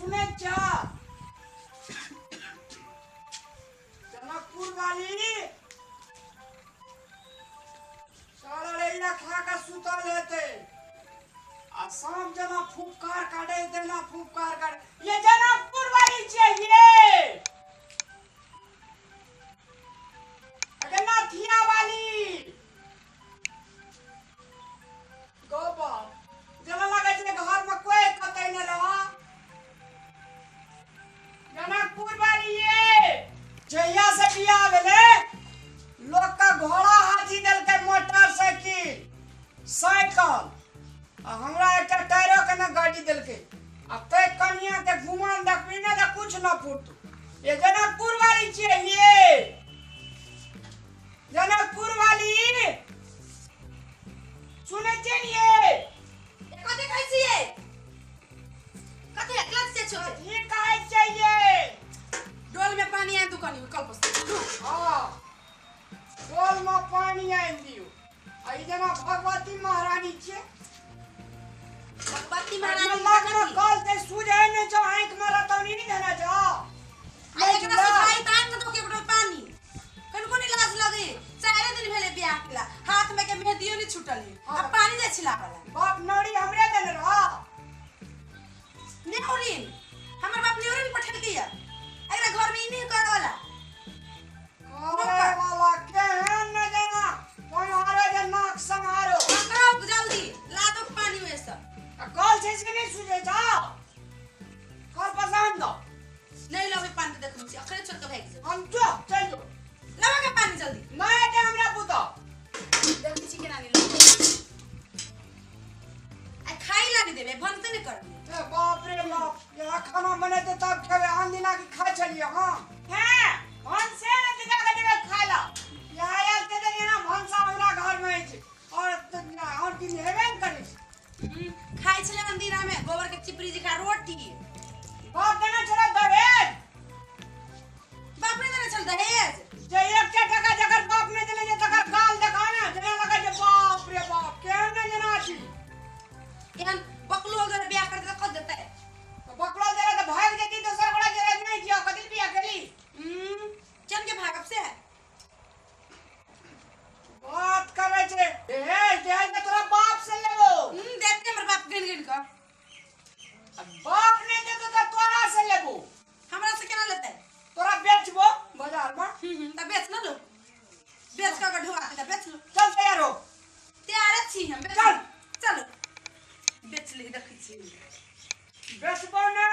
सुने जा जनकपुर वाली सारा लैला खा का सुतल हेते आ शाम जना फुफकार काटे देना फुफकार काटे ये जनकपुर वाली चाहिए अगनाथिया वाली गोबा जना लगे छे घर में कोई कतई न रहा जनकपुर वाली ये जहिया से बियाह भेले लोग का घोड़ा हाथी दल के मोटरसाइकिल साइकिल आ हमरा एकटा टायरो के न गाड़ी दल के अब तय कनिया के घुमान देखबी ना त कुछ न फूट ये जनकपुर वाली चाहिए जनकपुर वाली सुने चाहिए कथी कैसी है कथी अगला से छो ये काहे चाहिए डोल में पानी है दुकानी में कल पस हां डोल में पानी आई दियो आई जना भगवती महारानी छे भगवती महारानी लगना कल ते सूझे ने जो आंख में रहतो नहीं देना जा एकरा सिखाई तान के तो के डोल पानी कनको नहीं लाज लगे सारे दिन भेले बियाह केला हाथ में के मेहंदियो नहीं छुटली अब पानी दे छिला बाप नौरी हमरे देन रहा नेउरिन हमर बाप नेउरिन पठल दिया एकरा घर में इनी करे वाला करे वाला के है न जना तुम्हारे जे नाक संहारो करो जल्दी ला दो पानी में सब कल से इसके नहीं सूझे जा कल पसंद दो नहीं लगे पानी देख मुझे अखरे छोड़ के भाग जा हम जो चलो लगा के पानी जल्दी नहीं दे हमरा पुतो जल्दी चिकन आनी लो आ खाई लानी देबे भनते नहीं कर ए बाप रे बाप यहाँ खाना बने तो तब खेवे हम दिना की खा चलिए हां हैं भन से न दिखा के देवे खा ला यहाँ आयल ते दे ना भनसा हमरा घर में छै और दिन हेबे न करे खाई छले मंदिरा में गोबर के चिपरी जी का रोटी बाप देना चला दहेज बाप ने देना चल दहेज जे 1 टका जगर बाप ने देले जे तकर गाल देखा ना जना लगा जे बाप रे बाप केहन न जना छी एहन बकलो अगर ब्याह कर दे तो कर देता है तो बकरा जरा तो भाग जेती दोसर बड़ा जरा नहीं जिया कदिल बिया केली चल के भागब से बात करे छे दहेज के तोरा बाप से लेबो देते हमर बाप गिन गिन कर बाप ने दे तो तोरा से लेबो हमरा से केना लेते तोरा बेचबो बाजार में त बेच ना लो बेच का ढुआ के बेच लो चल तैयार हो तैयार छी हम चल चलो बेच ले देखी छी बेचबो ने